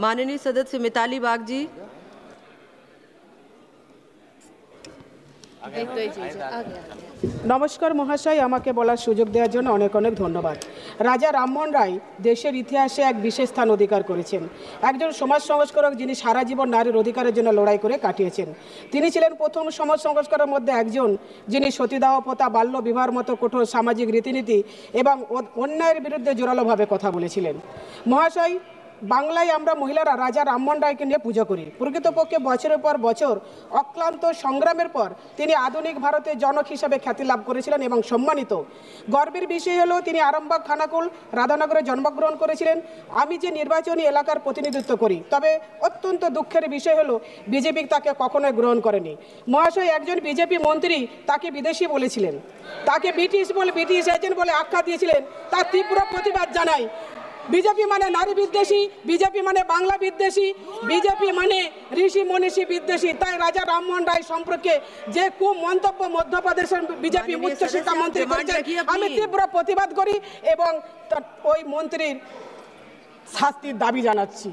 माननीय सदस्य मिताली बाग जी। नमस्कार महाशय, আমাকে বলার সুযোগ দেওয়ার জন্য অনেক অনেক ধন্যবাদ। রাজা রামমোহন রায় দেশের ইতিহাসে এক বিশেষ স্থান অধিকার করেছেন। একজন সমাজ সংস্কারক যিনি সারা জীবন নারীর অধিকারের জন্য লড়াই করে কাটিয়েছেন। তিনি ছিলেন প্রথম সমাজ সংস্কারের মধ্যে একজন যিনি সতীদাহ প্রথা, বাল্য বিবাহের মতো কঠোর সামাজিক রীতিনীতি এবং অন্যায়ের বিরুদ্ধে জোরালোভাবে কথা বলেছিলেন। মহাশয়, বাংলায় আমরা মহিলারা রাজা রামমোহন রায়কে নিয়ে পুজো করি। প্রকৃতপক্ষে বছরের পর বছর অক্লান্ত সংগ্রামের পর তিনি আধুনিক ভারতের জনক হিসাবে খ্যাতি লাভ করেছিলেন এবং সম্মানিত। গর্বের বিষয় হলো তিনি আরামবাগ, খানাকুল, রাধানগরে জন্মগ্রহণ করেছিলেন। আমি যে নির্বাচনী এলাকার প্রতিনিধিত্ব করি, তবে অত্যন্ত দুঃখের বিষয় হলো বিজেপি তাকে কখনোই গ্রহণ করেনি। মহাশয়, একজন বিজেপি মন্ত্রী তাকে বিদেশি বলেছিলেন, তাকে ব্রিটিশ এজেন্ট বলে আখ্যা দিয়েছিলেন। তার তীব্র প্রতিবাদ জানাই। বিজেপি মানে নারী বিদ্বেষী, বিজেপি মানে বাংলা বিদ্বেষী, বিজেপি মানে ঋষি মনীষী বিদ্বেষী। তাই রাজা রামমোহন রায় সম্পর্কে যে কুমন্তব্য মধ্যপ্রদেশের বিজেপি উচ্চ শিক্ষা মন্ত্রী করেছেন, আমি তীব্র প্রতিবাদ করি এবং ওই মন্ত্রীর শাস্তির দাবি জানাচ্ছি।